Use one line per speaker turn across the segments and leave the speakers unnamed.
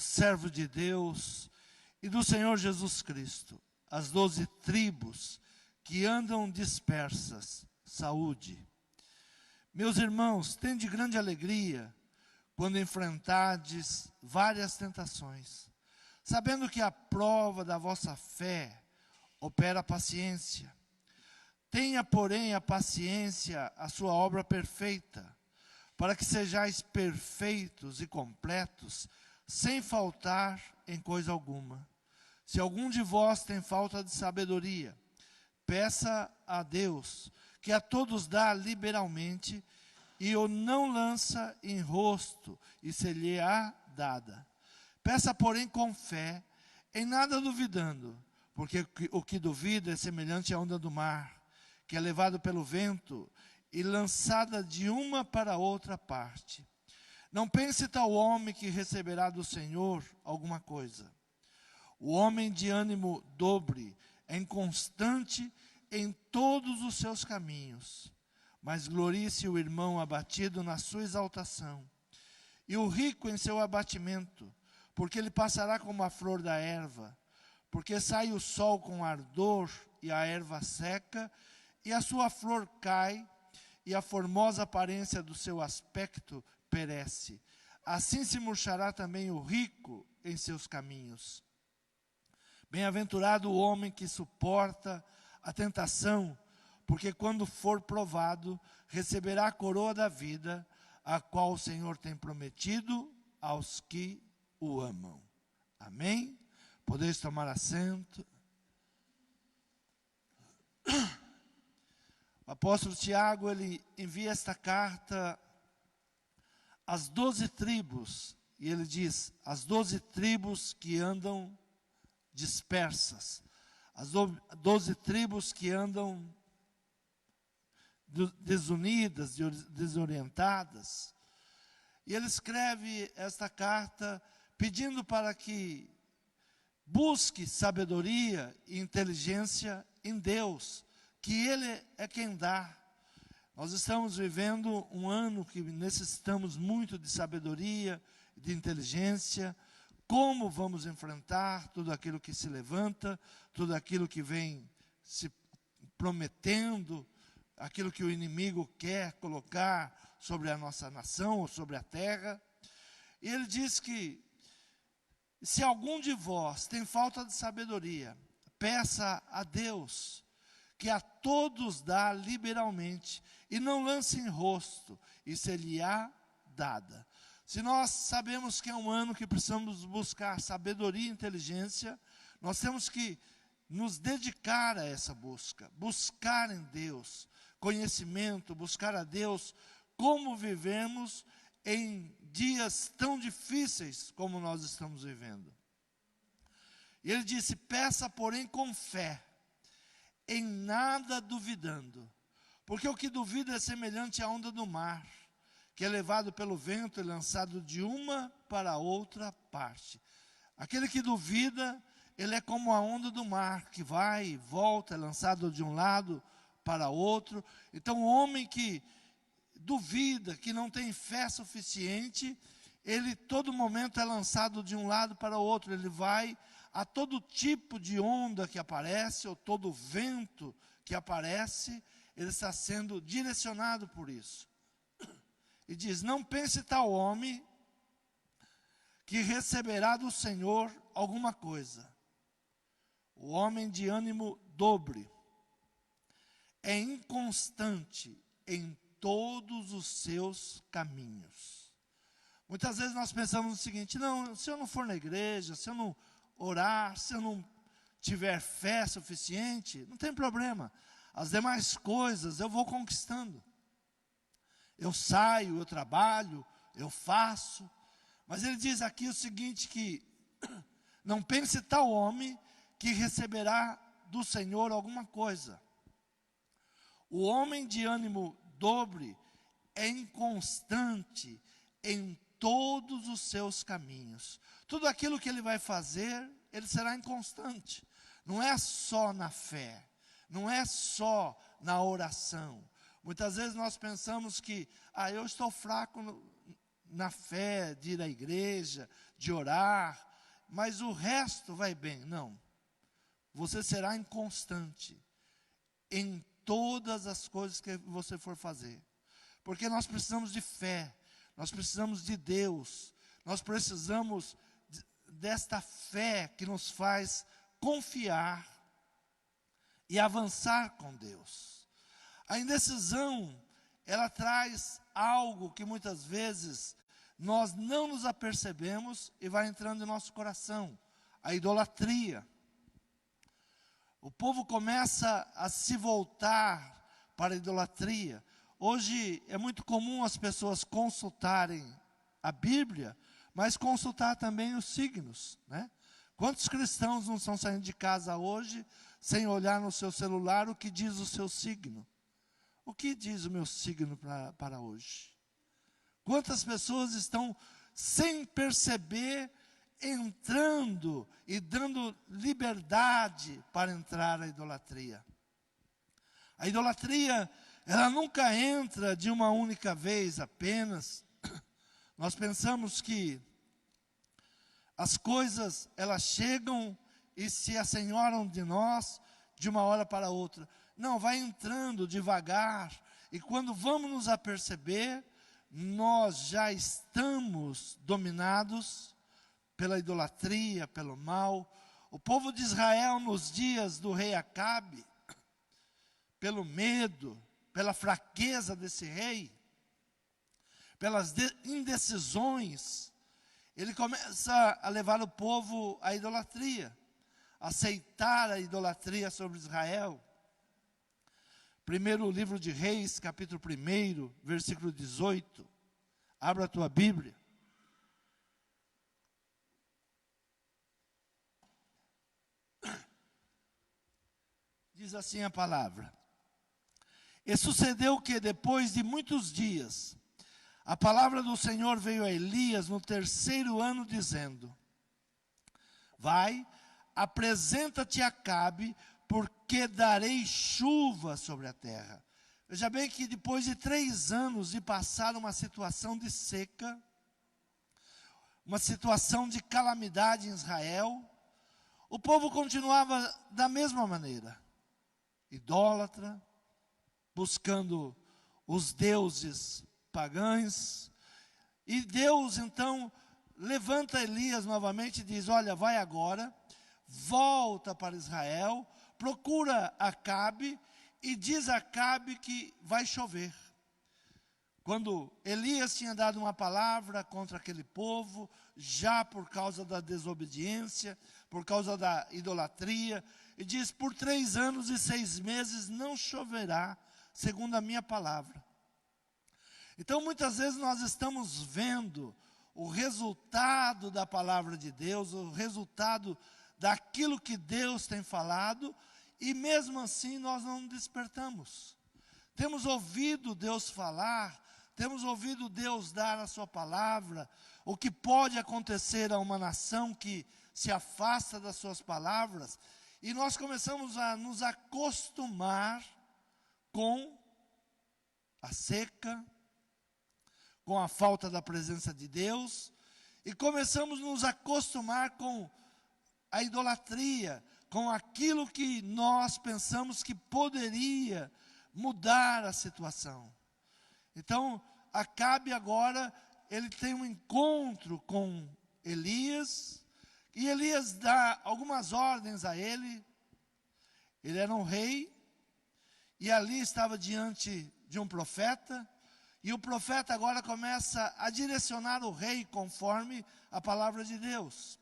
servo de Deus e do Senhor Jesus Cristo, as 12 tribos que andam dispersas, saúde. Meus irmãos, tende grande alegria quando enfrentardes várias tentações, sabendo que a prova da vossa fé opera a paciência. Tenha, porém, a paciência a sua obra perfeita, para que sejais perfeitos e completos, sem faltar em coisa alguma. Se algum de vós tem falta de sabedoria, peça a Deus, que a todos dá liberalmente, e o não lança em rosto, e se-lhe-á dada. Peça, porém, com fé, em nada duvidando, porque o que duvida é semelhante à onda do mar, que é levado pelo vento e lançada de uma para outra parte. Não pense tal homem que receberá do Senhor alguma coisa. O homem de ânimo dobre é inconstante em todos os seus caminhos, mas glorie-se o irmão abatido na sua exaltação, e o rico em seu abatimento, porque ele passará como a flor da erva, porque sai o sol com ardor, e a erva seca, e a sua flor cai, e a formosa aparência do seu aspecto perece. Assim se murchará também o rico em seus caminhos. Bem-aventurado o homem que suporta a tentação, porque quando for provado, receberá a coroa da vida, a qual o Senhor tem prometido aos que o amam. Amém? Podeis tomar assento. O apóstolo Tiago, ele envia esta carta às 12 tribos, e ele diz, as 12 tribos que andam dispersas, as 12 tribos que andam desunidas, desorientadas. E ele escreve esta carta pedindo para que busque sabedoria e inteligência em Deus, que Ele é quem dá. Nós estamos vivendo um ano que necessitamos muito de sabedoria, de inteligência. Como vamos enfrentar tudo aquilo que se levanta, tudo aquilo que vem se prometendo, aquilo que o inimigo quer colocar sobre a nossa nação ou sobre a terra. E ele diz que se algum de vós tem falta de sabedoria, peça a Deus, que a todos dá liberalmente, e não lance em rosto, e se-lhe-á dada. Se nós sabemos que é um ano que precisamos buscar sabedoria e inteligência, nós temos que nos dedicar a essa busca, buscar em Deus conhecimento, buscar a Deus como vivemos em dias tão difíceis como nós estamos vivendo. E ele disse, peça porém com fé, em nada duvidando, porque o que duvida é semelhante à onda do mar, que é levado pelo vento e lançado de uma para outra parte. Aquele que duvida, ele é como a onda do mar, que vai e volta, é lançado de um lado para outro. Então o homem que duvida, que não tem fé suficiente, ele todo momento é lançado de um lado para o outro, ele vai a todo tipo de onda que aparece, ou todo vento que aparece, ele está sendo direcionado por isso. E diz, não pense tal homem que receberá do Senhor alguma coisa. O homem de ânimo dobre é inconstante em todos os seus caminhos. Muitas vezes nós pensamos no seguinte, não, se eu não for na igreja, se eu não orar, se eu não tiver fé suficiente, não tem problema. As demais coisas eu vou conquistando. Eu saio, eu trabalho, eu faço. Mas ele diz aqui o seguinte, que não pense tal homem que receberá do Senhor alguma coisa. O homem de ânimo dobre é inconstante em todos os seus caminhos. Tudo aquilo que ele vai fazer, ele será inconstante. Não é só na fé, não é só na oração. Muitas vezes nós pensamos que, eu estou fraco na fé, de ir à igreja, de orar, mas o resto vai bem. Não. Você será inconstante em todas as coisas que você for fazer. Porque nós precisamos de fé, nós precisamos de Deus, nós precisamos desta fé que nos faz confiar e avançar com Deus. A indecisão, ela traz algo que muitas vezes nós não nos apercebemos e vai entrando em nosso coração, a idolatria. O povo começa a se voltar para a idolatria. Hoje é muito comum as pessoas consultarem a Bíblia, mas consultar também os signos, né? Quantos cristãos não estão saindo de casa hoje sem olhar no seu celular o que diz o seu signo? O que diz o meu signo para hoje? Quantas pessoas estão, sem perceber, entrando e dando liberdade para entrar à idolatria? A idolatria, ela nunca entra de uma única vez apenas. Nós pensamos que as coisas, elas chegam e se assenhoram de nós de uma hora para outra. Não, vai entrando devagar, e quando vamos nos aperceber, nós já estamos dominados pela idolatria, pelo mal. O povo de Israel, nos dias do rei Acabe, pelo medo, pela fraqueza desse rei, pelas indecisões, ele começa a levar o povo à idolatria, aceitar a idolatria sobre Israel. Primeiro livro de Reis, capítulo 1, versículo 18. Abra a tua Bíblia. Diz assim a palavra: E sucedeu que depois de muitos dias, a palavra do Senhor veio a Elias no 3º ano, dizendo: Vai, apresenta-te a Acabe, porque darei chuva sobre a terra. Veja bem que depois de 3 anos de passar uma situação de seca, uma situação de calamidade em Israel, o povo continuava da mesma maneira, idólatra, buscando os deuses pagãos. E Deus então levanta Elias novamente e diz: olha, vai agora, volta para Israel, procura Acabe e diz a Acabe que vai chover. Quando Elias tinha dado uma palavra contra aquele povo, já por causa da desobediência, por causa da idolatria, e diz: por 3 anos e 6 meses não choverá, segundo a minha palavra. Então muitas vezes nós estamos vendo o resultado da palavra de Deus, o resultado daquilo que Deus tem falado, e mesmo assim nós não despertamos. Temos ouvido Deus falar, temos ouvido Deus dar a sua palavra, o que pode acontecer a uma nação que se afasta das suas palavras, e nós começamos a nos acostumar com a seca, com a falta da presença de Deus, e começamos a nos acostumar com a idolatria, com aquilo que nós pensamos que poderia mudar a situação. Então, Acabe agora, ele tem um encontro com Elias, e Elias dá algumas ordens a ele. Ele era um rei, e ali estava diante de um profeta, e o profeta agora começa a direcionar o rei conforme a palavra de Deus.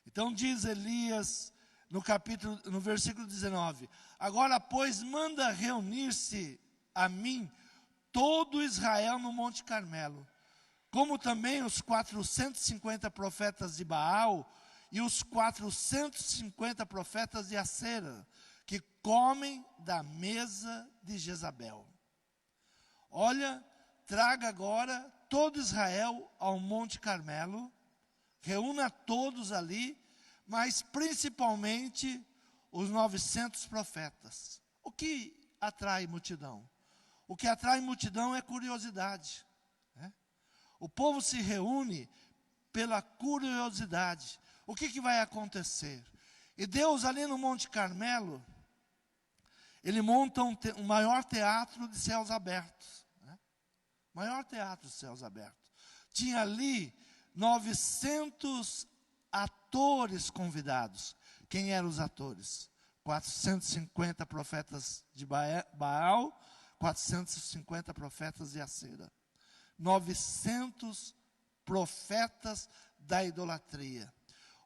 Então diz Elias no versículo 19: Agora, pois, manda reunir-se a mim todo Israel no Monte Carmelo, como também os 450 profetas de Baal e os 450 profetas de Acera, que comem da mesa de Jezabel. Olha, traga agora todo Israel ao Monte Carmelo, reúna todos ali, mas principalmente os 900 profetas. O que atrai multidão? O que atrai multidão é curiosidade, né? O povo se reúne pela curiosidade. O que vai acontecer? E Deus, ali no Monte Carmelo, Ele monta um maior teatro de céus abertos. Né? Maior teatro de céus abertos. Tinha ali 900 atores convidados. Quem eram os atores? 450 profetas de Baal, 450 profetas de Acera. 900 profetas da idolatria.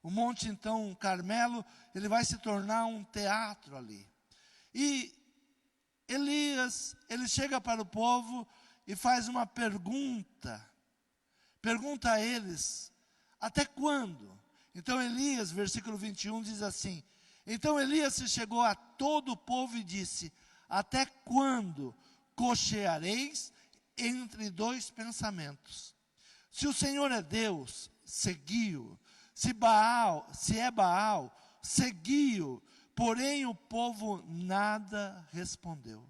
O monte, então, Carmelo, ele vai se tornar um teatro ali. E Elias, ele chega para o povo e faz uma pergunta. Pergunta a eles, até quando? Então Elias, versículo 21, diz assim: então Elias se chegou a todo o povo e disse: até quando cocheareis entre dois pensamentos? Se o Senhor é Deus, segui-o. Se é Baal, segui-o. Porém o povo nada respondeu.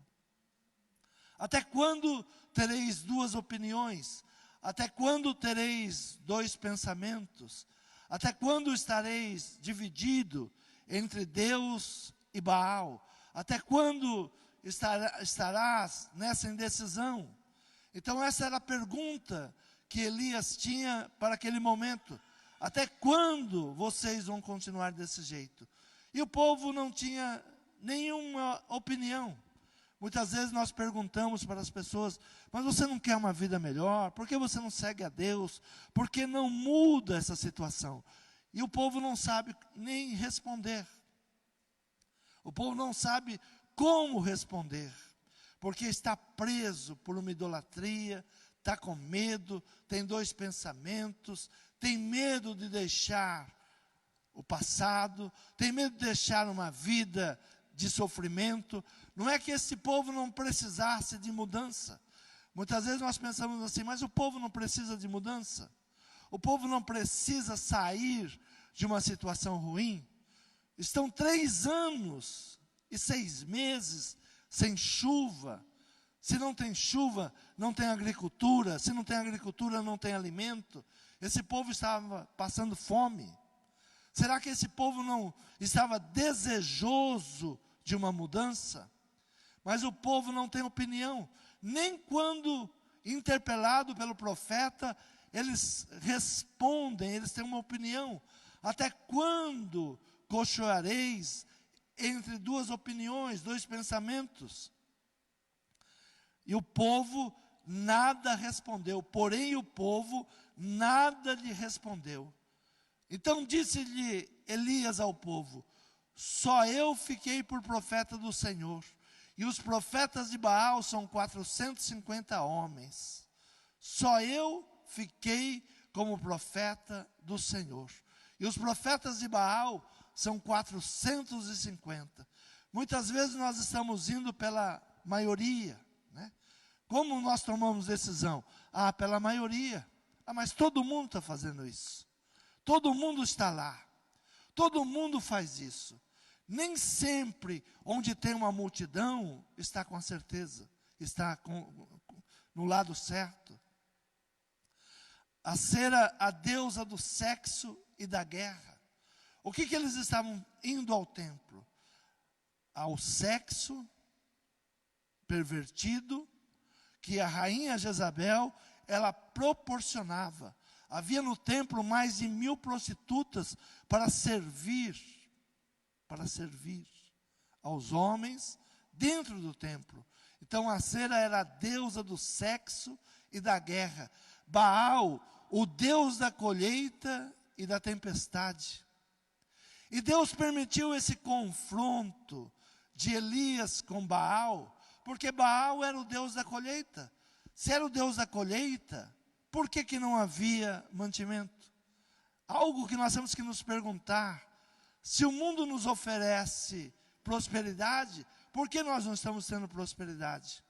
Até quando tereis duas opiniões? Até quando tereis dois pensamentos? Até quando estareis dividido entre Deus e Baal? Até quando estarás nessa indecisão? Então essa era a pergunta que Elias tinha para aquele momento. Até quando vocês vão continuar desse jeito? E o povo não tinha nenhuma opinião. Muitas vezes nós perguntamos para as pessoas: mas você não quer uma vida melhor? Por que você não segue a Deus? Por que não muda essa situação? E o povo não sabe nem responder. O povo não sabe como responder, porque está preso por uma idolatria, está com medo, tem dois pensamentos, tem medo de deixar o passado, tem medo de deixar uma vida de sofrimento. Não é que esse povo não precisasse de mudança. Muitas vezes nós pensamos assim: mas o povo não precisa de mudança? O povo não precisa sair de uma situação ruim? Estão 3 anos e 6 meses sem chuva. Se não tem chuva, não tem agricultura. Se não tem agricultura, não tem alimento. Esse povo estava passando fome. Será que esse povo não estava desejoso de uma mudança? Mas o povo não tem opinião. Nem quando interpelado pelo profeta, eles respondem, eles têm uma opinião. Até quando cocheareis entre duas opiniões, dois pensamentos? E o povo nada respondeu, porém o povo nada lhe respondeu. Então disse-lhe Elias ao povo: só eu fiquei por profeta do Senhor, e os profetas de Baal são 450 homens. Só eu fiquei como profeta do Senhor, e os profetas de Baal são 450. Muitas vezes nós estamos indo pela maioria, né? Como nós tomamos decisão? Pela maioria. Mas todo mundo está fazendo isso. Todo mundo está lá. Todo mundo faz isso. Nem sempre onde tem uma multidão está com a certeza, está no lado certo. Acera, a deusa do sexo e da guerra. O que eles estavam indo ao templo? Ao sexo pervertido que a rainha Jezabel, ela proporcionava. Havia no templo mais de 1000 prostitutas para servir aos homens dentro do templo. Então Acera era a deusa do sexo e da guerra. Baal, o deus da colheita e da tempestade. E Deus permitiu esse confronto de Elias com Baal, porque Baal era o deus da colheita. Se era o deus da colheita, por que não havia mantimento? Algo que nós temos que nos perguntar: se o mundo nos oferece prosperidade, por que nós não estamos tendo prosperidade?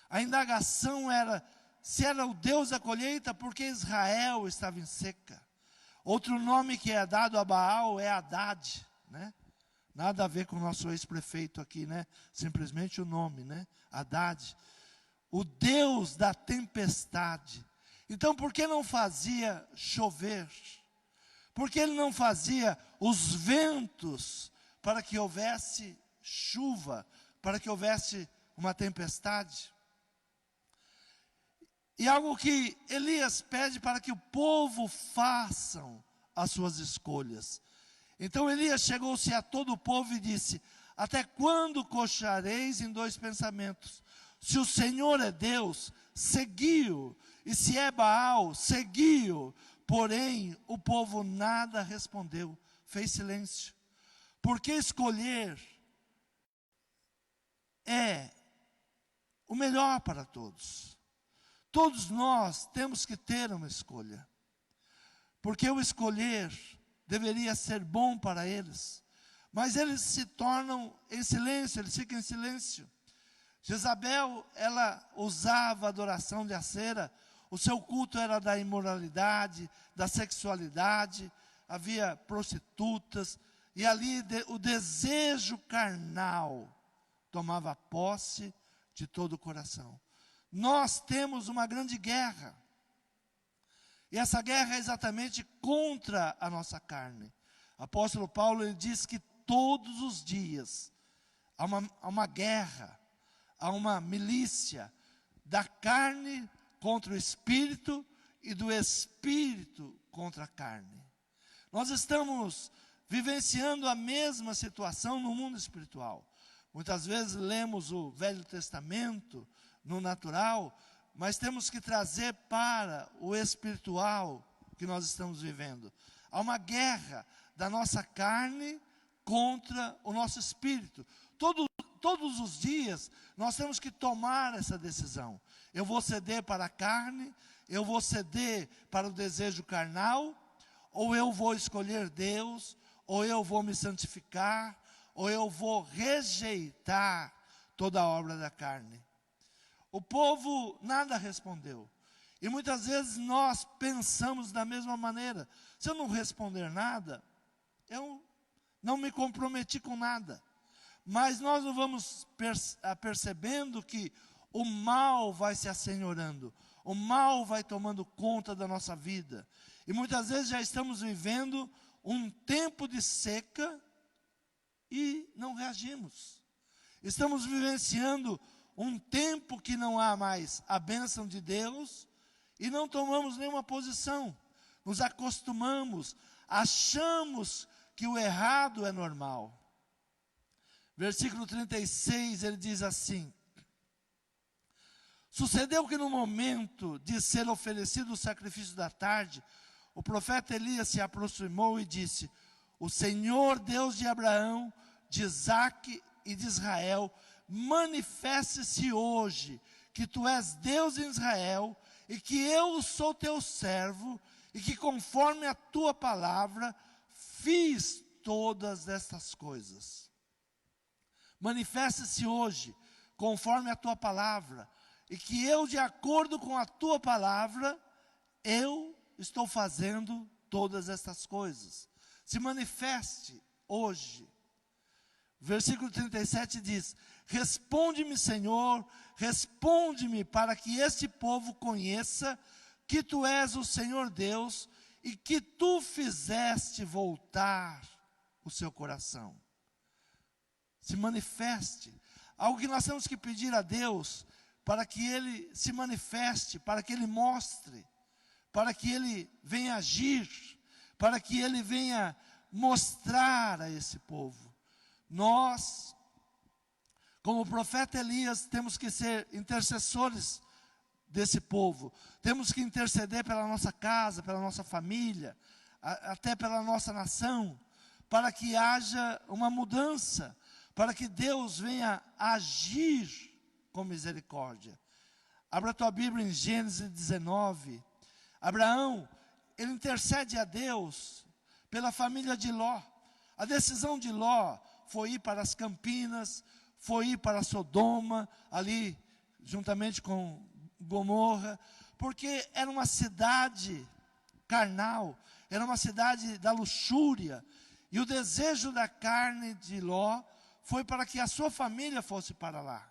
A indagação era: se era o Deus da colheita, por que Israel estava em seca? Outro nome que é dado a Baal é Haddad, né? Nada a ver com o nosso ex-prefeito aqui, né? Simplesmente o nome, né? Haddad. O Deus da tempestade. Então, por que não fazia chover? Por que ele não fazia os ventos para que houvesse chuva, para que houvesse uma tempestade? E algo que Elias pede para que o povo façam as suas escolhas. Então Elias chegou-se a todo o povo e disse: até quando cocheareis em dois pensamentos? Se o Senhor é Deus, segui-o, e se é Baal, segui-o. Porém, o povo nada respondeu, fez silêncio. Porque escolher é o melhor para todos. Todos nós temos que ter uma escolha. Porque o escolher deveria ser bom para eles. Mas eles se tornam em silêncio, eles ficam em silêncio. Jezabel, ela usava a adoração de Acera. O seu culto era da imoralidade, da sexualidade. Havia prostitutas. E ali o desejo carnal tomava posse de todo o coração. Nós temos uma grande guerra. E essa guerra é exatamente contra a nossa carne. O apóstolo Paulo, ele diz que todos os dias há uma guerra, há uma milícia da carne contra o espírito e do espírito contra a carne. Nós estamos vivenciando a mesma situação no mundo espiritual. Muitas vezes lemos o Velho Testamento no natural, mas temos que trazer para o espiritual que nós estamos vivendo. Há uma guerra da nossa carne contra o nosso espírito. Todos os dias nós temos que tomar essa decisão. Eu vou ceder para a carne, eu vou ceder para o desejo carnal, ou eu vou escolher Deus, ou eu vou me santificar, ou eu vou rejeitar toda a obra da carne. O povo nada respondeu. E muitas vezes nós pensamos da mesma maneira. Se eu não responder nada, eu não me comprometi com nada. Mas nós não vamos percebendo que o mal vai se assenhorando. O mal vai tomando conta da nossa vida. E muitas vezes já estamos vivendo um tempo de seca e não reagimos. Estamos vivenciando um tempo que não há mais a bênção de Deus e não tomamos nenhuma posição. Nos acostumamos, achamos que o errado é normal. Versículo 36, ele diz assim: sucedeu que no momento de ser oferecido o sacrifício da tarde, o profeta Elias se aproximou e disse: o Senhor Deus de Abraão, de Isaque e de Israel, manifeste-se hoje, que tu és Deus em Israel, e que eu sou teu servo, e que conforme a tua palavra, fiz todas estas coisas. Manifeste-se hoje, conforme a tua palavra, e que eu, de acordo com a tua palavra, eu estou fazendo todas estas coisas. Se manifeste hoje. Versículo 37 diz: responde-me, Senhor, responde-me, para que este povo conheça que tu és o Senhor Deus e que tu fizeste voltar o seu coração. Se manifeste. Algo que nós temos que pedir a Deus, para que Ele se manifeste, para que Ele mostre, para que Ele venha agir, para que Ele venha mostrar a esse povo. Nós, como o profeta Elias, temos que ser intercessores desse povo. Temos que interceder pela nossa casa, pela nossa família, até pela nossa nação, para que haja uma mudança, para que Deus venha agir com misericórdia. Abra a tua Bíblia em Gênesis 19. Abraão, ele intercede a Deus pela família de Ló. A decisão de Ló foi ir para as Campinas, foi ir para Sodoma, ali juntamente com Gomorra, porque era uma cidade carnal, era uma cidade da luxúria, e o desejo da carne de Ló foi para que a sua família fosse para lá.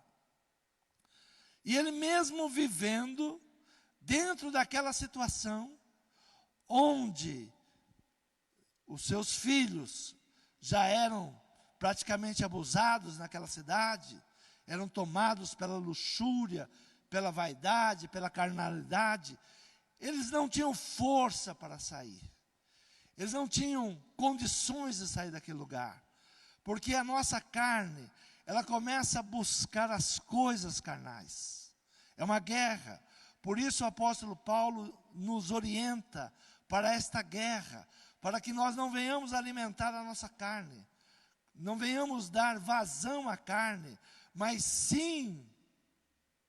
E ele mesmo vivendo dentro daquela situação, onde os seus filhos já eram praticamente abusados naquela cidade, eram tomados pela luxúria, pela vaidade, pela carnalidade, eles não tinham força para sair. Eles não tinham condições de sair daquele lugar. Porque a nossa carne, ela começa a buscar as coisas carnais. É uma guerra. Por isso o apóstolo Paulo nos orienta para esta guerra, para que nós não venhamos alimentar a nossa carne, não venhamos dar vazão à carne, mas sim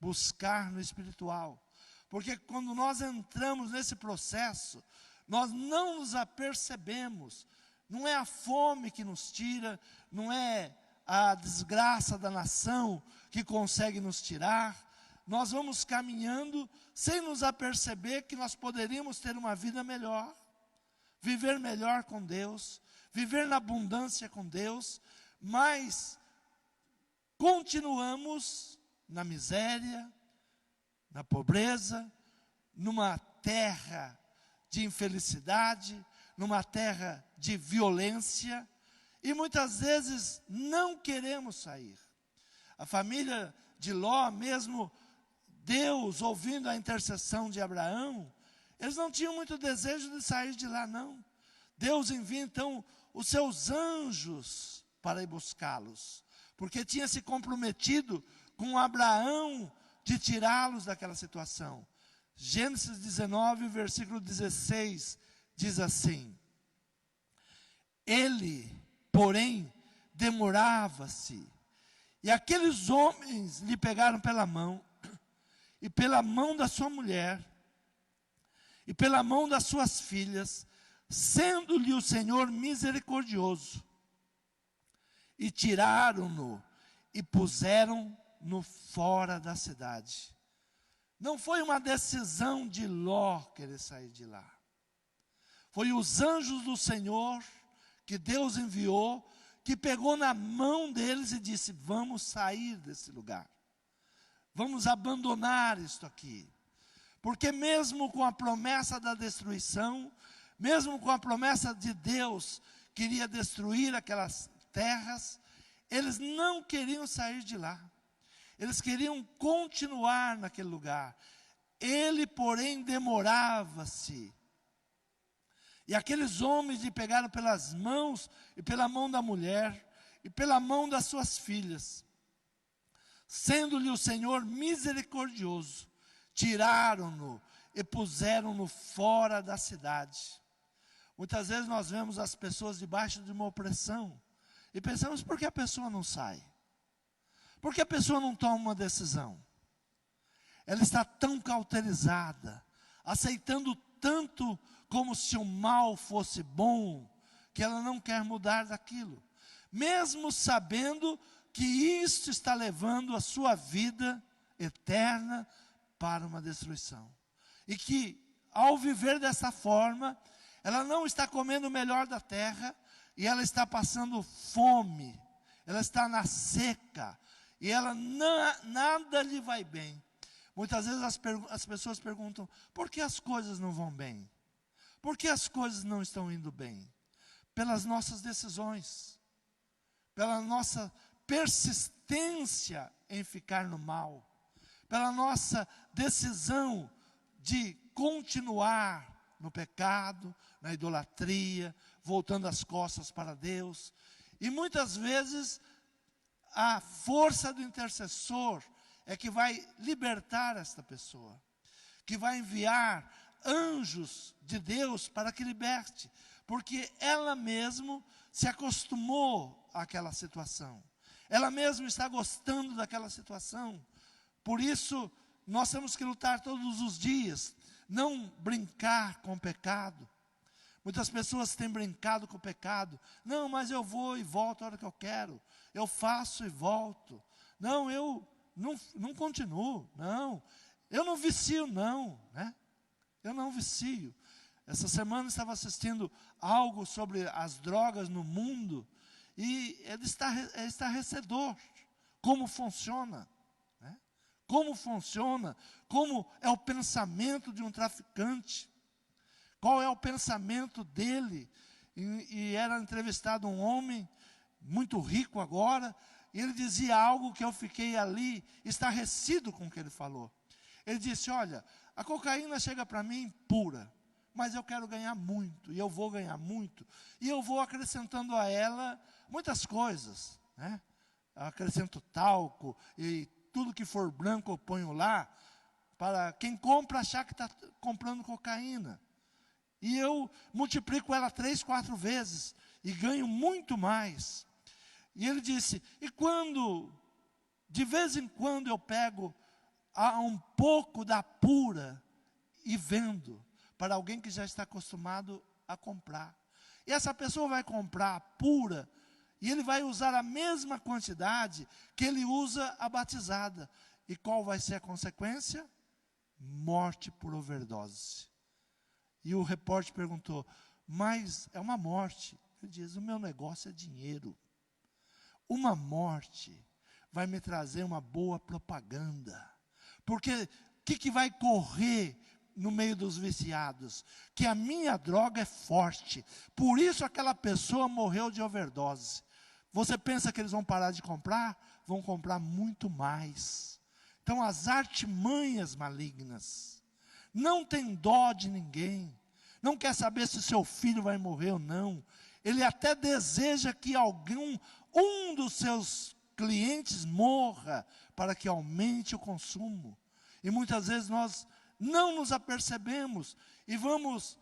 buscar no espiritual. Porque quando nós entramos nesse processo, nós não nos apercebemos. Não é a fome que nos tira, não é a desgraça da nação que consegue nos tirar. Nós vamos caminhando sem nos aperceber que nós poderíamos ter uma vida melhor, viver melhor com Deus, viver na abundância com Deus, mas continuamos na miséria, na pobreza, numa terra de infelicidade, numa terra de violência, e muitas vezes não queremos sair. A família de Ló, mesmo Deus ouvindo a intercessão de Abraão, eles não tinham muito desejo de sair de lá, não. Deus envia então os seus anjos para ir buscá-los, porque tinha se comprometido com Abraão de tirá-los daquela situação. Gênesis 19, versículo 16, diz assim: ele, porém, demorava-se, e aqueles homens lhe pegaram pela mão, e pela mão da sua mulher, e pela mão das suas filhas, sendo-lhe o Senhor misericordioso, e tiraram-no, e puseram-no fora da cidade. Não foi uma decisão de Ló querer sair de lá. Foi os anjos do Senhor, que Deus enviou, que pegou na mão deles e disse: vamos sair desse lugar. Vamos abandonar isto aqui. Porque mesmo com a promessa da destruição, mesmo com a promessa de Deus, que iria destruir aquelas terras, eles não queriam sair de lá. Eles queriam continuar naquele lugar. Ele, porém, demorava-se. E aqueles homens lhe pegaram pelas mãos, e pela mão da mulher, e pela mão das suas filhas. Sendo-lhe o Senhor misericordioso, tiraram-no e puseram-no fora da cidade. Muitas vezes nós vemos as pessoas debaixo de uma opressão, e pensamos: por que a pessoa não sai? Por que a pessoa não toma uma decisão? Ela está tão cauterizada, aceitando tanto como se o mal fosse bom, que ela não quer mudar daquilo, mesmo sabendo que isso está levando a sua vida eterna para uma destruição. E que, ao viver dessa forma, ela não está comendo o melhor da terra, e ela está passando fome, ela está na seca, e ela nada lhe vai bem. Muitas vezes as pessoas perguntam: por que as coisas não vão bem? Por que as coisas não estão indo bem? Pelas nossas decisões, pela nossa persistência em ficar no mal, pela nossa decisão de continuar no pecado, na idolatria, voltando as costas para Deus. E muitas vezes a força do intercessor é que vai libertar esta pessoa, que vai enviar anjos de Deus para que liberte, porque ela mesma se acostumou àquela situação, ela mesma está gostando daquela situação. Por isso nós temos que lutar todos os dias, não brincar com o pecado. Muitas pessoas têm brincado com o pecado. Não, mas eu vou e volto a hora que eu quero, eu faço e volto. Não, eu não continuo, não, eu não vicio, não, né? Eu não vicio. Essa semana eu estava assistindo algo sobre as drogas no mundo, e é estarrecedor como funciona, né? como funciona, como é o pensamento de um traficante, qual é o pensamento dele. E era entrevistado um homem, muito rico agora, e ele dizia algo que eu fiquei ali, estarrecido com o que ele falou. Ele disse, olha, a cocaína chega para mim pura, mas eu quero ganhar muito, e eu vou ganhar muito, e eu vou acrescentando a ela muitas coisas, né? Acrescento talco, e tudo que for branco eu ponho lá, para quem compra achar que está comprando cocaína. E eu multiplico ela 3, 4 vezes, e ganho muito mais. E ele disse, e quando, de vez em quando eu pego um pouco da pura e vendo para alguém que já está acostumado a comprar. E essa pessoa vai comprar a pura e ele vai usar a mesma quantidade que ele usa a batizada. E qual vai ser a consequência? Morte por overdose. E o repórter perguntou, mas é uma morte. Ele diz, o meu negócio é dinheiro. Uma morte vai me trazer uma boa propaganda. Porque o que vai correr no meio dos viciados? Que a minha droga é forte. Por isso aquela pessoa morreu de overdose. Você pensa que eles vão parar de comprar? Vão comprar muito mais. Então as artimanhas malignas. Não tem dó de ninguém. Não quer saber se seu filho vai morrer ou não. Ele até deseja que um dos seus clientes morra para que aumente o consumo. E muitas vezes nós não nos apercebemos e vamos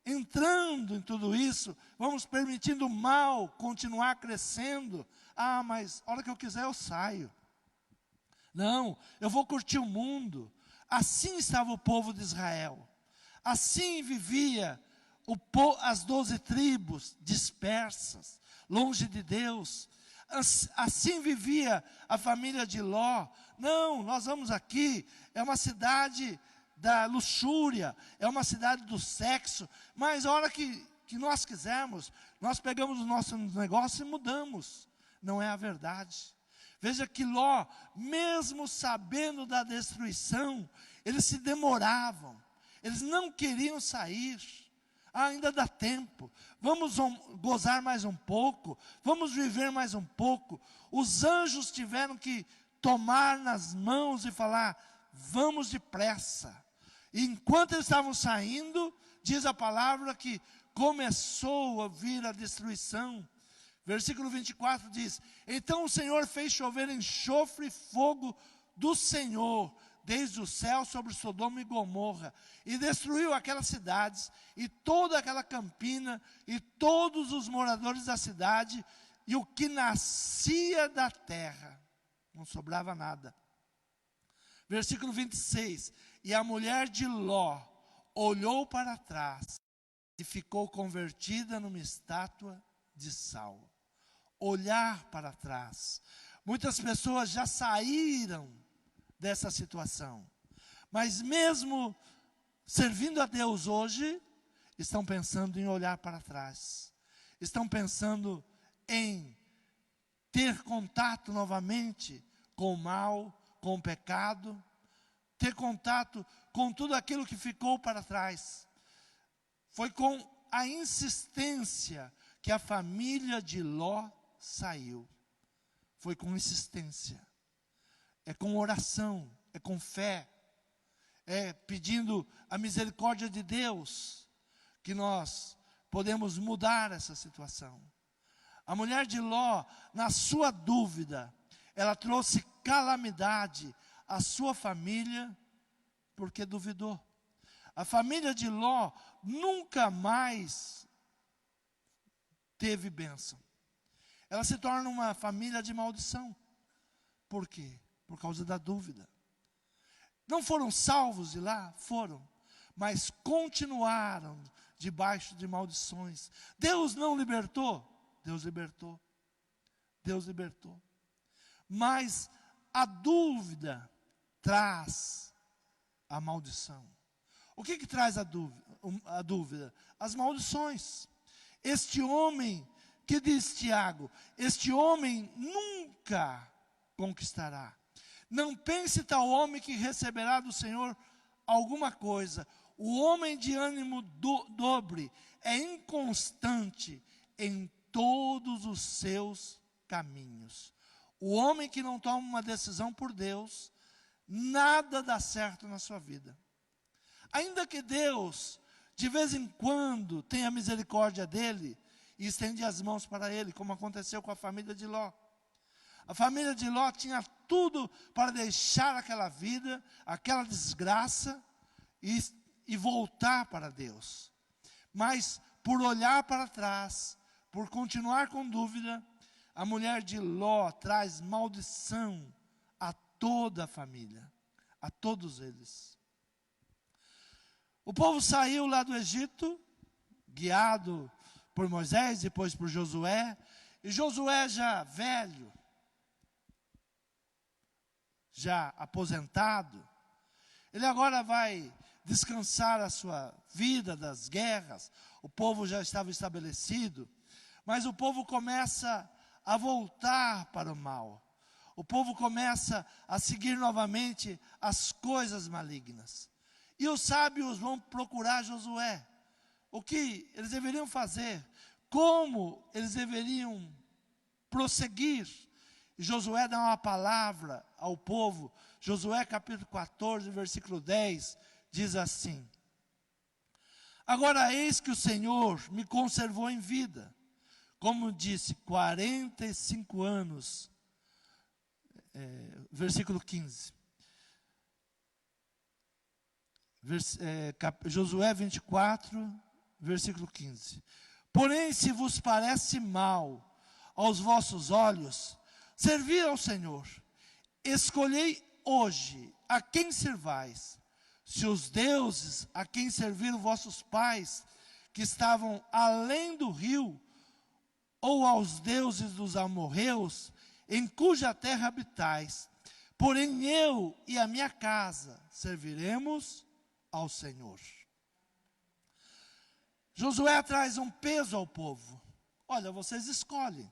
entrando em tudo isso, vamos permitindo o mal continuar crescendo. Ah, mas a hora que eu quiser eu saio. Não, eu vou curtir o mundo. Assim estava o povo de Israel. Assim vivia as 12 tribos dispersas, longe de Deus. Assim vivia a família de Ló. Não, nós vamos aqui, é uma cidade da luxúria, é uma cidade do sexo, mas a hora que nós quisermos, nós pegamos o nosso negócio e mudamos. Não é a verdade. Veja que Ló, mesmo sabendo da destruição, eles se demoravam, eles não queriam sair. Ainda dá tempo, vamos gozar mais um pouco, vamos viver mais um pouco. Os anjos tiveram que tomar nas mãos e falar, vamos depressa. E enquanto eles estavam saindo, diz a palavra que começou a vir a destruição. Versículo 24 diz, então o Senhor fez chover enxofre e fogo do Senhor, desde o céu sobre Sodoma e Gomorra, e destruiu aquelas cidades, e toda aquela campina, e todos os moradores da cidade, e o que nascia da terra, não sobrava nada. Versículo 26, e a mulher de Ló olhou para trás, e ficou convertida numa estátua de sal. Olhar para trás. Muitas pessoas já saíram dessa situação, mas mesmo servindo a Deus hoje, estão pensando em olhar para trás, estão pensando em ter contato novamente com o mal, com o pecado, ter contato com tudo aquilo que ficou para trás. Foi com a insistência que a família de Ló saiu, foi com insistência. É com oração, é com fé, é pedindo a misericórdia de Deus, que nós podemos mudar essa situação. A mulher de Ló, na sua dúvida, ela trouxe calamidade à sua família, porque duvidou. A família de Ló nunca mais teve bênção. Ela se torna uma família de maldição. Por quê? Por causa da dúvida. Não foram salvos de lá? Foram. Mas continuaram debaixo de maldições. Deus não libertou? Deus libertou. Deus libertou. Mas a dúvida traz a maldição. O que traz a dúvida? As maldições. Este homem, que diz Tiago, este homem nunca conquistará. Não pense tal homem que receberá do Senhor alguma coisa. O homem de ânimo dobre é inconstante em todos os seus caminhos. O homem que não toma uma decisão por Deus, nada dá certo na sua vida. Ainda que Deus, de vez em quando, tenha misericórdia dele e estende as mãos para ele, como aconteceu com a família de Ló. A família de Ló tinha tudo para deixar aquela vida, aquela desgraça e voltar para Deus. Mas por olhar para trás, por continuar com dúvida, a mulher de Ló traz maldição a toda a família, a todos eles. O povo saiu lá do Egito, guiado por Moisés, depois por Josué, e Josué já velho, já aposentado, ele agora vai descansar a sua vida das guerras. O povo já estava estabelecido, mas o povo começa a voltar para o mal. O povo começa a seguir novamente as coisas malignas. E os sábios vão procurar Josué. O que eles deveriam fazer? Como eles deveriam prosseguir? E Josué dá uma palavra ao povo. Josué capítulo 14, versículo 10, diz assim: agora eis que o Senhor me conservou em vida, como disse, 45 anos, versículo 15. Josué 24, versículo 15. Porém, se vos parece mal aos vossos olhos servir ao Senhor, escolhei hoje a quem servais, se os deuses a quem serviram vossos pais, que estavam além do rio, ou aos deuses dos amorreus, em cuja terra habitais. Porém eu e a minha casa serviremos ao Senhor. Josué traz um peso ao povo. Olha, vocês escolhem.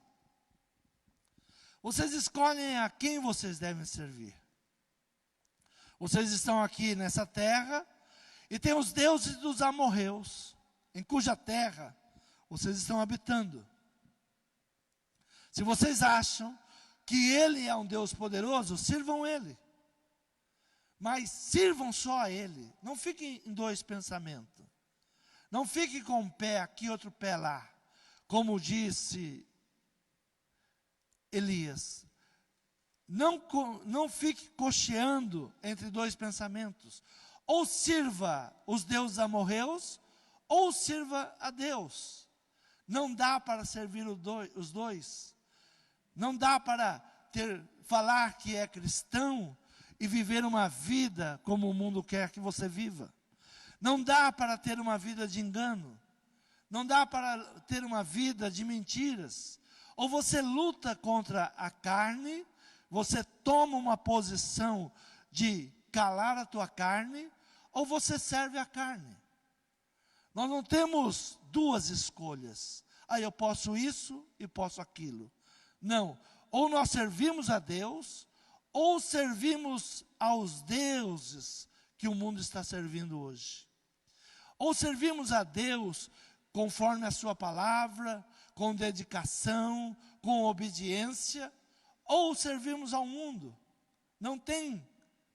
Vocês escolhem a quem vocês devem servir. Vocês estão aqui nessa terra e tem os deuses dos amorreus, em cuja terra vocês estão habitando. Se vocês acham que Ele é um Deus poderoso, sirvam Ele. Mas sirvam só a Ele. Não fiquem em dois pensamentos. Não fiquem com um pé aqui e outro pé lá. Como disse Elias. Não fique cocheando entre dois pensamentos. Ou sirva os deuses amorreus, ou sirva a Deus. Não dá para servir os dois. Não dá para falar que é cristão e viver uma vida como o mundo quer que você viva. Não dá para ter uma vida de engano. Não dá para ter uma vida de mentiras. Ou você luta contra a carne, você toma uma posição de calar a tua carne, ou você serve a carne. Nós não temos duas escolhas. Eu posso isso e posso aquilo. Não, ou nós servimos a Deus, ou servimos aos deuses que o mundo está servindo hoje. Ou servimos a Deus conforme a sua palavra, com dedicação, com obediência, ou servimos ao mundo. Não tem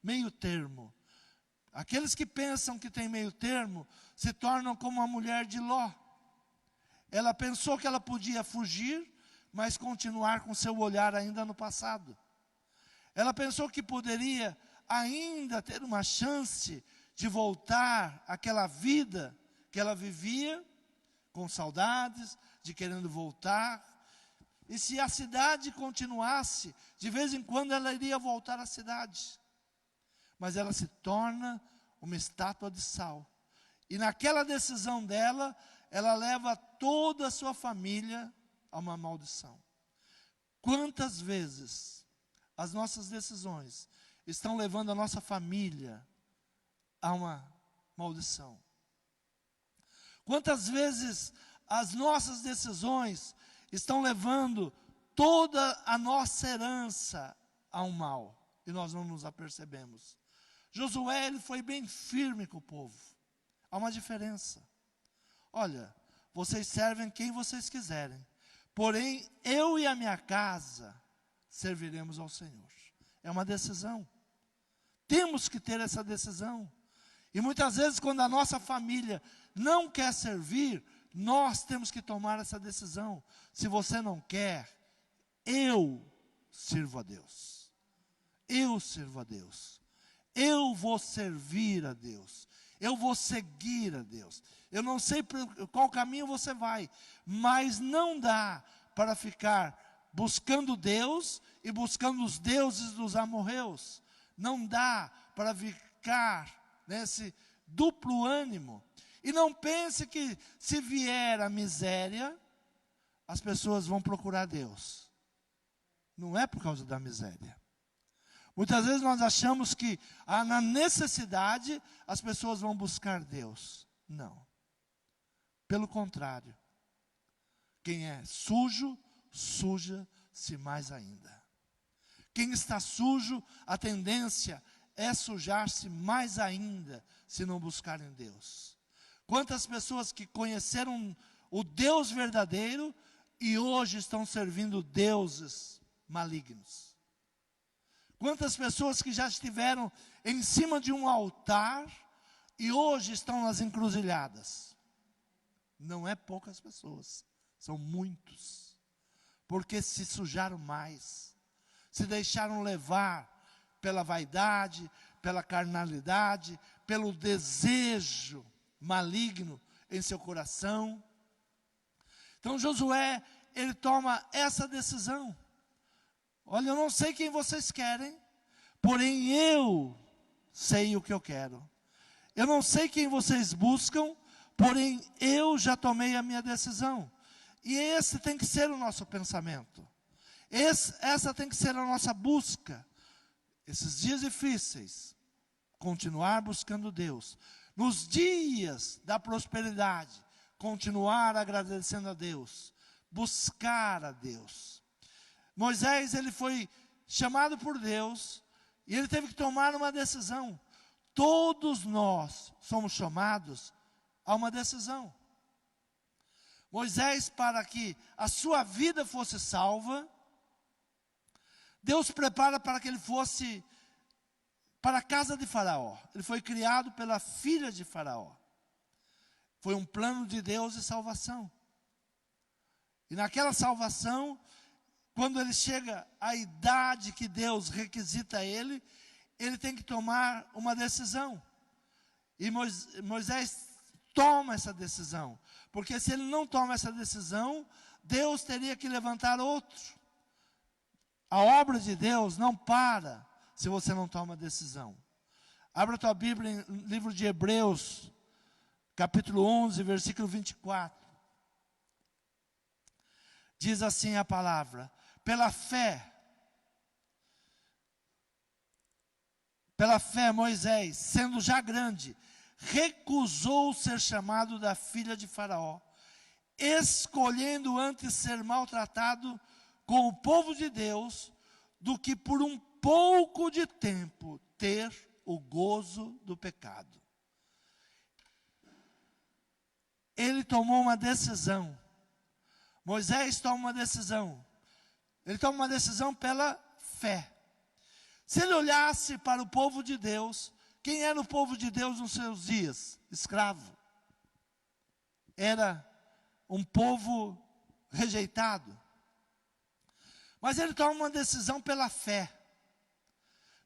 meio termo. Aqueles que pensam que tem meio termo, se tornam como a mulher de Ló. Ela pensou que ela podia fugir, mas continuar com seu olhar ainda no passado. Ela pensou que poderia ainda ter uma chance de voltar àquela vida que ela vivia, com saudades, de querendo voltar. E se a cidade continuasse, de vez em quando ela iria voltar à cidade. Mas ela se torna uma estátua de sal. E naquela decisão dela, ela leva toda a sua família a uma maldição. Quantas vezes as nossas decisões estão levando a nossa família a uma maldição? Quantas vezes as nossas decisões estão levando toda a nossa herança a um mal? e nós não nos apercebemos. Josué, ele foi bem firme com o povo. Há uma diferença. Olha, vocês servem quem vocês quiserem, porém eu e a minha casa serviremos ao Senhor. É uma decisão. Temos que ter essa decisão. E muitas vezes, quando a nossa família não quer servir, nós temos que tomar essa decisão. Se você não quer, eu sirvo a Deus. Eu sirvo a Deus. Eu vou servir a Deus. Eu vou seguir a Deus. Eu não sei por qual caminho você vai, mas não dá para ficar buscando Deus e buscando os deuses dos amorreus. Não dá para ficar nesse duplo ânimo. E não pense que se vier a miséria, as pessoas vão procurar Deus. Não é por causa da miséria. Muitas vezes nós achamos que na necessidade as pessoas vão buscar Deus. Não. Pelo contrário. Quem é sujo, suja-se mais ainda. Quem está sujo, a tendência é sujar-se mais ainda, se não buscarem Deus. Quantas pessoas que conheceram o Deus verdadeiro e hoje estão servindo deuses malignos. Quantas pessoas que já estiveram em cima de um altar e hoje estão nas encruzilhadas. Não é poucas pessoas, são muitos. Porque se sujaram mais, se deixaram levar pela vaidade, pela carnalidade, pelo desejo maligno em seu coração. Então Josué, ele toma essa decisão. Olha, eu não sei quem vocês querem, porém eu sei o que eu quero. Eu não sei quem vocês buscam, porém eu já tomei a minha decisão. E esse tem que ser o nosso pensamento. Essa tem que ser a nossa busca. Esses dias difíceis, continuar buscando Deus. Nos dias da prosperidade, continuar agradecendo a Deus. Buscar a Deus. Moisés, ele foi chamado por Deus e ele teve que tomar uma decisão. Todos nós somos chamados a uma decisão. Moisés, para que a sua vida fosse salva, Deus prepara para que ele fosse para a casa de Faraó. Ele foi criado pela filha de Faraó. Foi um plano de Deus de salvação. E naquela salvação, quando ele chega à idade que Deus requisita ele tem que tomar uma decisão. E Moisés toma essa decisão. Porque se ele não toma essa decisão, Deus teria que levantar outro. A obra de Deus não para se você não toma decisão. Abra a tua Bíblia no livro de Hebreus, capítulo 11, versículo 24. Diz assim a palavra: pela fé Moisés, sendo já grande, recusou ser chamado da filha de Faraó, escolhendo antes ser maltratado com o povo de Deus, do que por um pouco de tempo ter o gozo do pecado. Ele tomou uma decisão. Moisés toma uma decisão. Ele toma uma decisão pela fé. Se ele olhasse para o povo de Deus, quem era o povo de Deus nos seus dias? Escravo. Era um povo rejeitado. Mas ele toma uma decisão pela fé.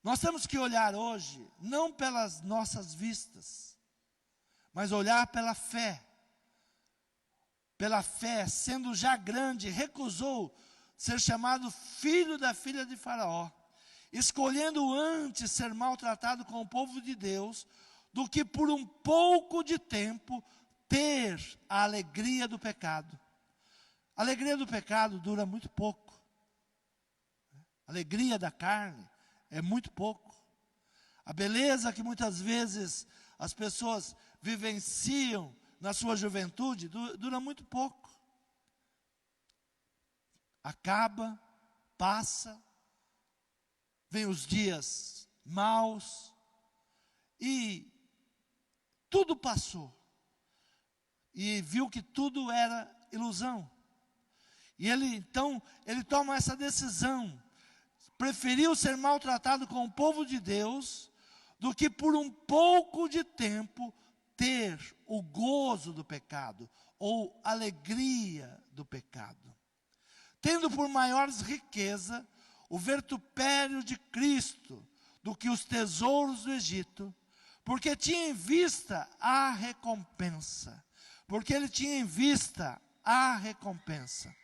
Nós temos que olhar hoje, não pelas nossas vistas, mas olhar pela fé. Pela fé, sendo já grande, recusou ser chamado filho da filha de Faraó, escolhendo antes ser maltratado com o povo de Deus, do que por um pouco de tempo ter a alegria do pecado. A alegria do pecado dura muito pouco. A alegria da carne é muito pouco. A beleza que muitas vezes as pessoas vivenciam na sua juventude dura muito pouco. Acaba, passa. vem os dias maus, e tudo passou. E viu que tudo era ilusão. E ele toma essa decisão. Preferiu ser maltratado com o povo de Deus do que por um pouco de tempo ter o gozo do pecado ou alegria do pecado. Tendo por maiores riqueza o vitupério de Cristo do que os tesouros do Egito, porque tinha em vista a recompensa. Porque ele tinha em vista a recompensa.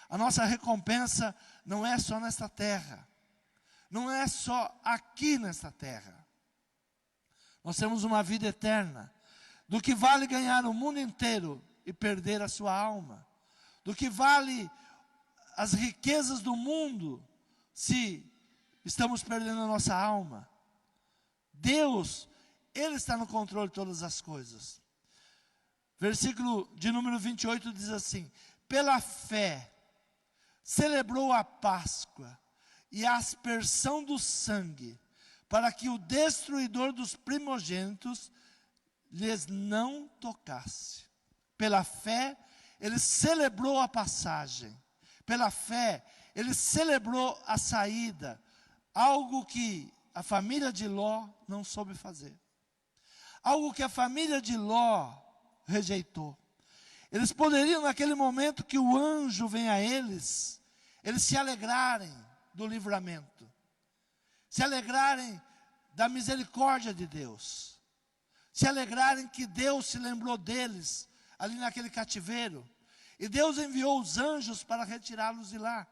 A nossa recompensa não é só nesta terra. Não é só aqui nesta terra. Nós temos uma vida eterna. Do que vale ganhar o mundo inteiro e perder a sua alma? Do que vale as riquezas do mundo se estamos perdendo a nossa alma? Deus, Ele está no controle de todas as coisas. Versículo de número 28 diz assim: pela fé, celebrou a Páscoa e a aspersão do sangue, para que o destruidor dos primogênitos lhes não tocasse. Pela fé, ele celebrou a passagem. Pela fé, ele celebrou a saída. Algo que a família de Ló não soube fazer. Algo que a família de Ló rejeitou. Eles poderiam, naquele momento que o anjo vem a eles se alegrarem do livramento. Se alegrarem da misericórdia de Deus. Se alegrarem que Deus se lembrou deles ali naquele cativeiro. E Deus enviou os anjos para retirá-los de lá.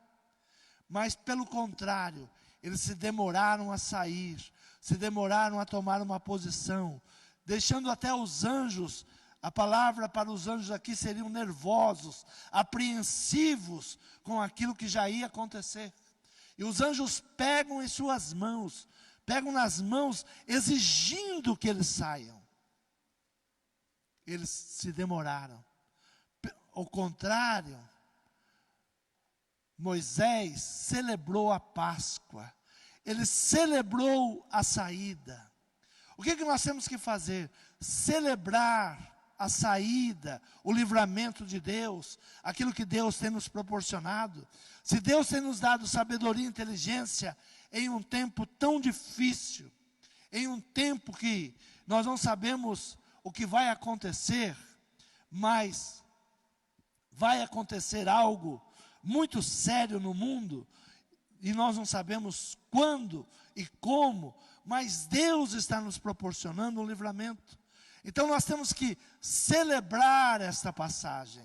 Mas pelo contrário, eles se demoraram a sair, se demoraram a tomar uma posição, deixando até os anjos, a palavra para os anjos aqui seriam nervosos, apreensivos com aquilo que já ia acontecer. E os anjos pegam em suas mãos, pegam nas mãos, exigindo que eles saiam. Eles se demoraram. Ao contrário, Moisés celebrou a Páscoa. Ele celebrou a saída. O que nós temos que fazer? Celebrar a saída, o livramento de Deus, aquilo que Deus tem nos proporcionado. Se Deus tem nos dado sabedoria e inteligência em um tempo tão difícil, em um tempo que nós não sabemos o que vai acontecer, mas vai acontecer algo muito sério no mundo, e nós não sabemos quando e como, mas Deus está nos proporcionando um livramento. Então nós temos que celebrar esta passagem,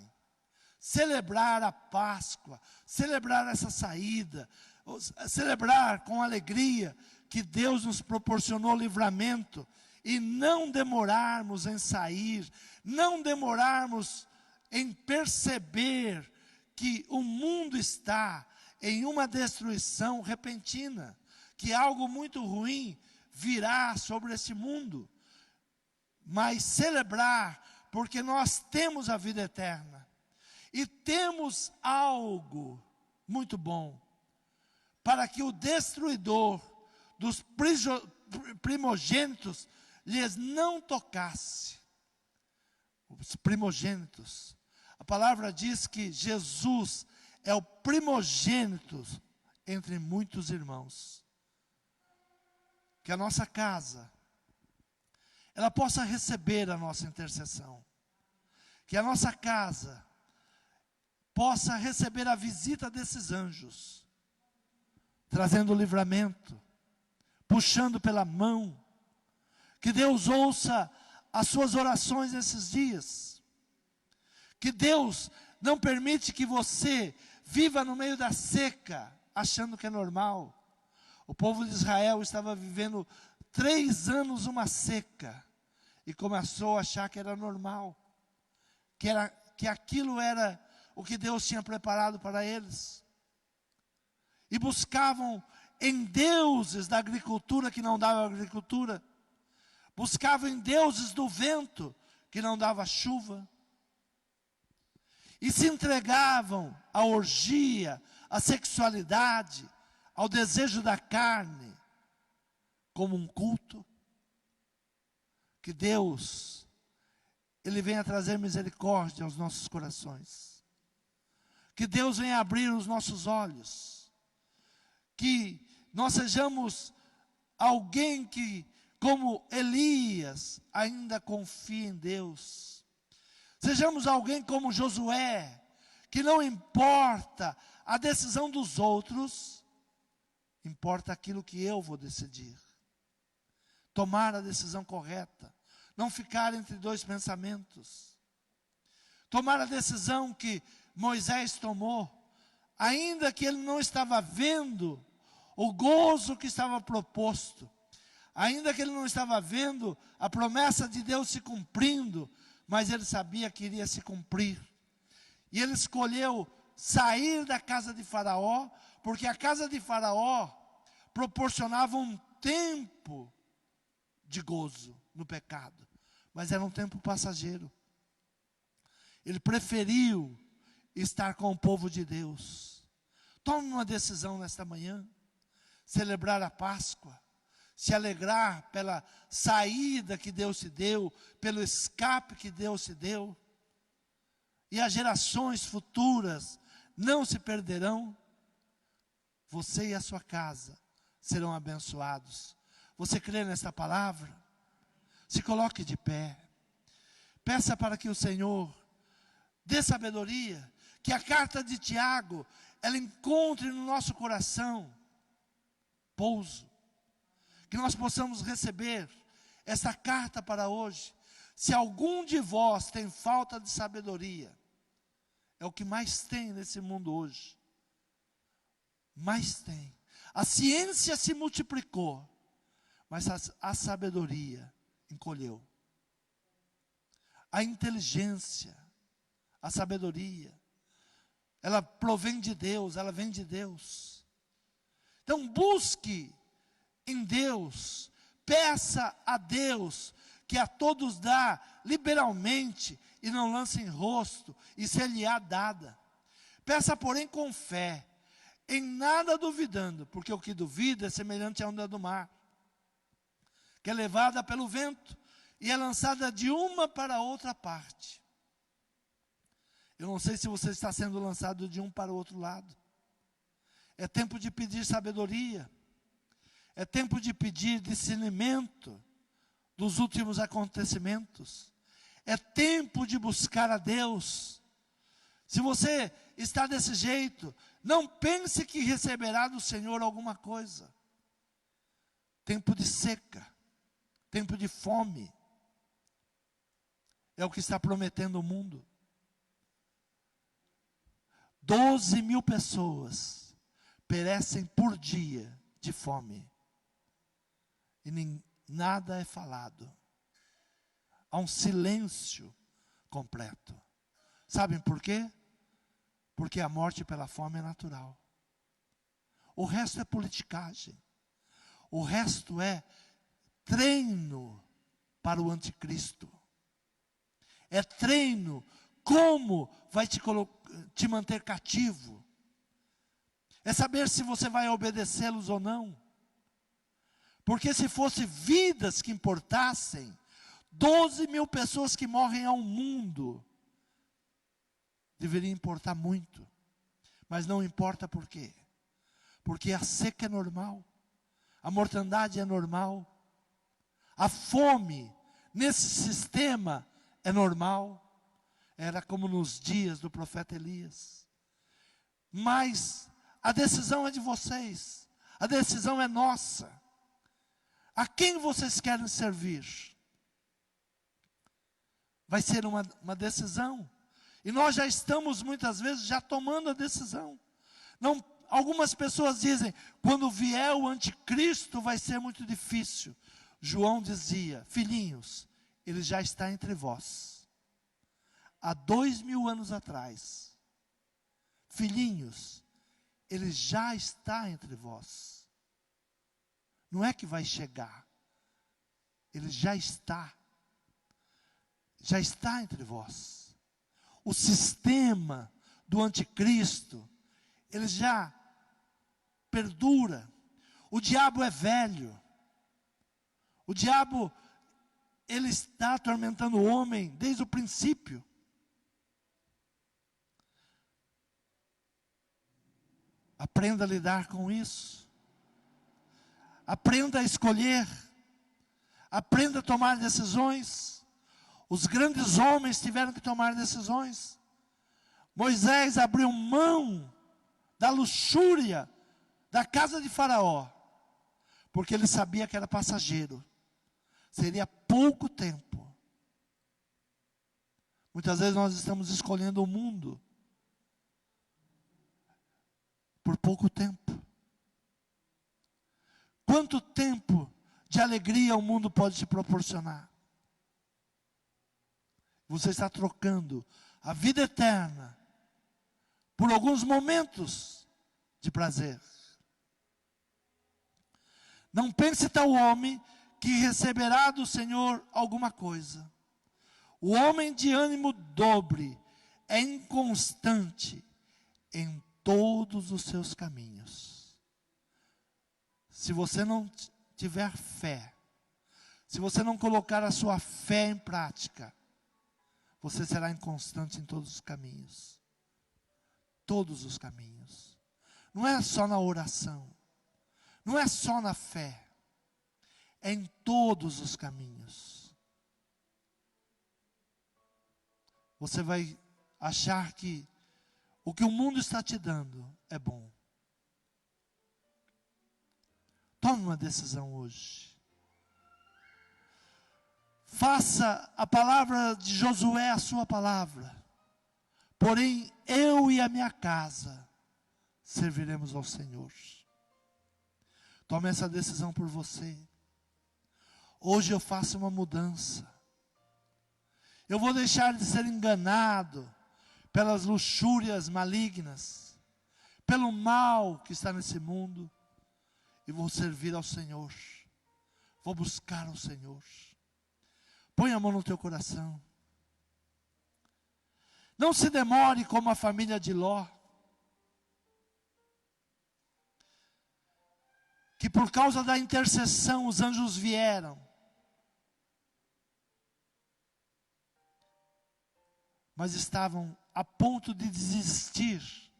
celebrar a Páscoa, celebrar essa saída, celebrar com alegria que Deus nos proporcionou livramento, e não demorarmos em sair, não demorarmos em perceber que o mundo está em uma destruição repentina, que algo muito ruim virá sobre esse mundo. Mas celebrar, porque nós temos a vida eterna. E temos algo muito bom, para que o destruidor dos primogênitos lhes não tocasse. Os primogênitos. A palavra diz que Jesus é o primogênito entre muitos irmãos. Que a nossa casa, ela possa receber a nossa intercessão. Que a nossa casa possa receber a visita desses anjos, trazendo livramento, puxando pela mão. Que Deus ouça as suas orações nesses dias. Que Deus não permite que você viva no meio da seca, achando que é normal. O povo de Israel estava vivendo 3 anos uma seca, e começou a achar que era normal, que aquilo era o que Deus tinha preparado para eles. E buscavam em deuses da agricultura que não dava agricultura, buscavam em deuses do vento que não dava chuva, e se entregavam à orgia, à sexualidade, ao desejo da carne, como um culto. Que Deus, Ele venha trazer misericórdia aos nossos corações. Que Deus venha abrir os nossos olhos. Que nós sejamos alguém que, como Elias, ainda confia em Deus. Sejamos alguém como Josué, que não importa a decisão dos outros, importa aquilo que eu vou decidir. Tomar a decisão correta, não ficar entre dois pensamentos. Tomar a decisão que Moisés tomou, ainda que ele não estava vendo o gozo que estava proposto, ainda que ele não estava vendo a promessa de Deus se cumprindo, mas ele sabia que iria se cumprir. E ele escolheu sair da casa de Faraó, porque a casa de Faraó proporcionava um tempo de gozo no pecado, mas era um tempo passageiro. Ele preferiu estar com o povo de Deus. Tome uma decisão nesta manhã, celebrar a Páscoa, se alegrar pela saída que Deus te deu, pelo escape que Deus te deu, e as gerações futuras não se perderão. Você e a sua casa serão abençoados. Você crê nesta palavra? Se coloque de pé. Peça para que o Senhor dê sabedoria, que a carta de Tiago, ela encontre no nosso coração pouso. Que nós possamos receber essa carta para hoje. Se algum de vós tem falta de sabedoria, é o que mais tem nesse mundo hoje. Mais tem. A ciência se multiplicou, mas a sabedoria encolheu. A inteligência, a sabedoria, ela provém de Deus, ela vem de Deus. Então busque em Deus, peça a Deus, que a todos dá liberalmente, e não lance em rosto, e ser-lhe-á dada. Peça, porém, com fé, em nada duvidando, porque o que duvida é semelhante à onda do mar, que é levada pelo vento, e é lançada de uma para outra parte. Eu não sei se você está sendo lançado de um para o outro lado. É tempo de pedir sabedoria. É tempo de pedir discernimento dos últimos acontecimentos. É tempo de buscar a Deus. Se você está desse jeito, não pense que receberá do Senhor alguma coisa. Tempo de seca, tempo de fome. É o que está prometendo o mundo. 12.000 pessoas perecem por dia de fome. E nada é falado. Há um silêncio completo. Sabem por quê? Porque a morte pela fome é natural. O resto é politicagem. O resto é treino para o anticristo. É treino como vai te manter cativo. É saber se você vai obedecê-los ou não. Porque se fosse vidas que importassem, 12.000 pessoas que morrem ao mundo, deveria importar muito. Mas não importa por quê? Porque a seca é normal, a mortandade é normal, a fome nesse sistema é normal. Era como nos dias do profeta Elias. Mas a decisão é de vocês, a decisão é nossa. A quem vocês querem servir? Vai ser uma decisão. E nós já estamos muitas vezes já tomando a decisão. Não, algumas pessoas dizem, quando vier o anticristo vai ser muito difícil. João dizia, filhinhos, ele já está entre vós. Há 2.000 anos atrás. Filhinhos, ele já está entre vós. Não é que vai chegar. Ele já está. Já está entre vós. O sistema do anticristo, ele já perdura. O diabo é velho. O diabo, ele está atormentando o homem desde o princípio. Aprenda a lidar com isso. Aprenda a escolher. Aprenda a tomar decisões. Os grandes homens tiveram que tomar decisões. Moisés abriu mão da luxúria da casa de Faraó, porque ele sabia que era passageiro. Seria pouco tempo. Muitas vezes nós estamos escolhendo o mundo por pouco tempo. Quanto tempo de alegria o mundo pode te proporcionar? Você está trocando a vida eterna por alguns momentos de prazer. Não pense tal homem que receberá do Senhor alguma coisa. O homem de ânimo dobre é inconstante em todos os seus caminhos. Se você não tiver fé, se você não colocar a sua fé em prática, você será inconstante em todos os caminhos. Todos os caminhos. Não é só na oração. Não é só na fé. É em todos os caminhos. Você vai achar que o que o mundo está te dando é bom. Tome uma decisão hoje. Faça a palavra de Josué a sua palavra. Porém, eu e a minha casa serviremos ao Senhor. Tome essa decisão por você. Hoje eu faço uma mudança. Eu vou deixar de ser enganado pelas luxúrias malignas, pelo mal que está nesse mundo, e vou servir ao Senhor. Vou buscar ao Senhor. Põe a mão no teu coração. Não se demore como a família de Ló, que por causa da intercessão os anjos vieram. Mas estavam a ponto de desistir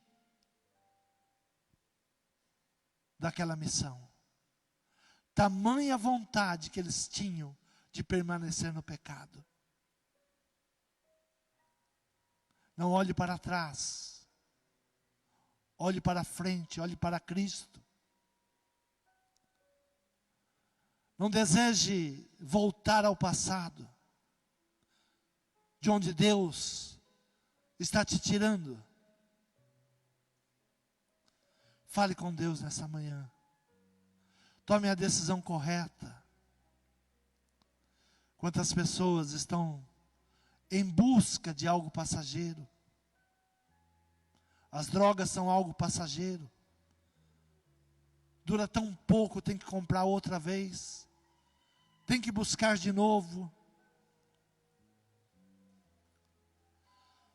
daquela missão. Tamanha vontade que eles tinham de permanecer no pecado. Não olhe para trás. Olhe para frente, olhe para Cristo. Não deseje voltar ao passado, de onde Deus está te tirando. Fale com Deus nessa manhã. Tome a decisão correta. Quantas pessoas estão em busca de algo passageiro? As drogas são algo passageiro. Dura tão pouco, tem que comprar outra vez. Tem que buscar de novo.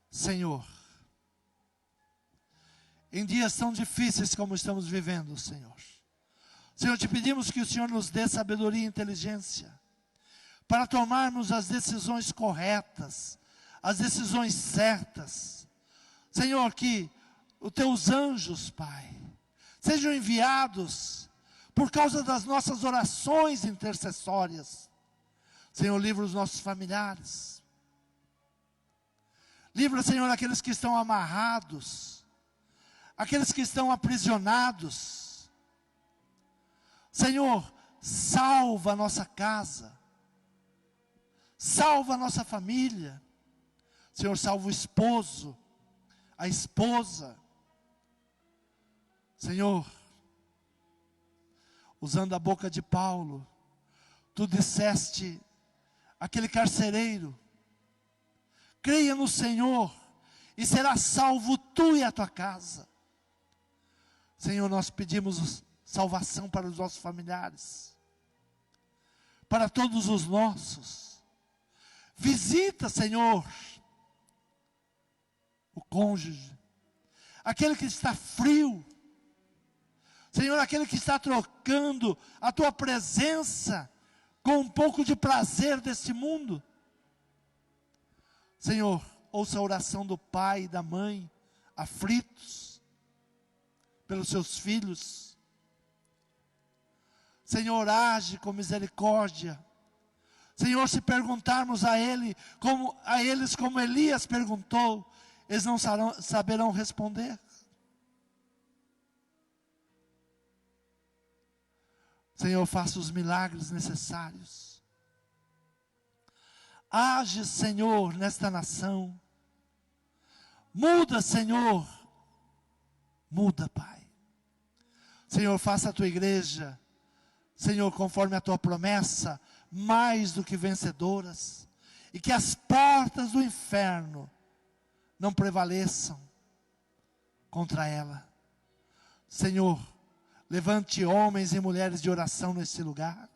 Senhor, em dias tão difíceis como estamos vivendo, Senhor, te pedimos que o Senhor nos dê sabedoria e inteligência para tomarmos as decisões corretas, as decisões certas. Senhor, que os teus anjos, Pai, sejam enviados por causa das nossas orações intercessórias. Senhor, livra os nossos familiares. Livra, Senhor, aqueles que estão amarrados, aqueles que estão aprisionados. Senhor, salva a nossa casa, salva a nossa família. Senhor, salva o esposo, a esposa. Senhor, usando a boca de Paulo, tu disseste àquele carcereiro: creia no Senhor e será salvo tu e a tua casa. Senhor, nós pedimos salvação para os nossos familiares, para todos os nossos. Visita, Senhor, o cônjuge, aquele que está frio. Senhor, aquele que está trocando a tua presença com um pouco de prazer deste mundo. Senhor, ouça a oração do pai e da mãe, aflitos pelos seus filhos. Senhor, age com misericórdia. Senhor, se perguntarmos a eles como Elias perguntou, eles não saberão responder. Senhor, faça os milagres necessários. Age, Senhor, nesta nação. Muda, Senhor. Muda, Pai. Senhor, faça a tua igreja, Senhor, conforme a tua promessa, mais do que vencedoras. E que as portas do inferno não prevaleçam contra ela. Senhor, levante homens e mulheres de oração nesse lugar.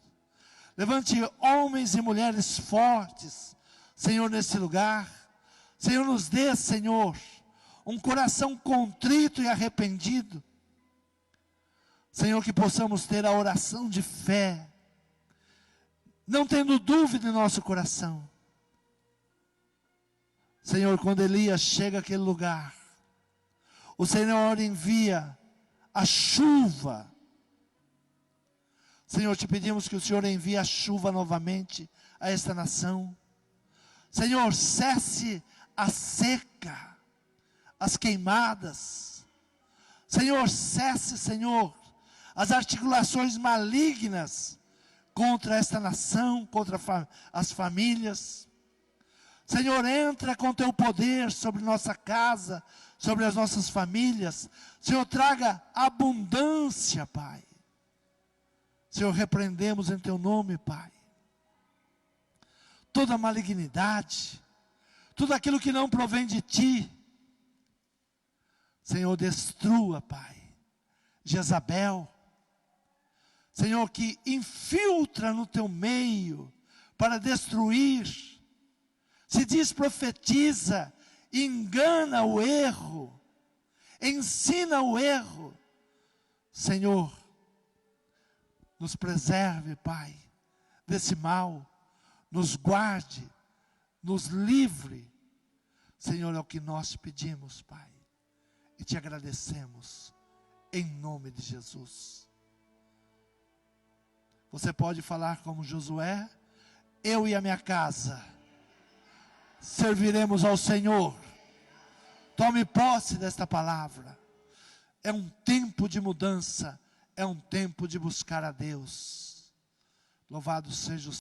Levante homens e mulheres fortes, Senhor, nesse lugar. Senhor, nos dê, Senhor, um coração contrito e arrependido. Senhor, que possamos ter a oração de fé, não tendo dúvida em nosso coração. Senhor, quando Elias chega àquele lugar, o Senhor envia a chuva. Senhor, te pedimos que o Senhor envie a chuva novamente a esta nação. Senhor, cesse a seca, as queimadas. Senhor, cesse, Senhor, as articulações malignas contra esta nação, contra as famílias. Senhor, entra com teu poder sobre nossa casa, sobre as nossas famílias. Senhor, traga abundância, Pai. Senhor, repreendemos em teu nome, Pai, toda malignidade, tudo aquilo que não provém de ti. Senhor, destrua, Pai, Jezabel. Senhor, que infiltra no teu meio para destruir, se diz profetiza, engana o erro, ensina o erro. Senhor, nos preserve, Pai, desse mal, nos guarde, nos livre. Senhor, é o que nós pedimos, Pai, e te agradecemos, em nome de Jesus. Você pode falar como Josué: eu e a minha casa serviremos ao Senhor. Tome posse desta palavra. É um tempo de mudança, é um tempo de buscar a Deus. Louvado seja o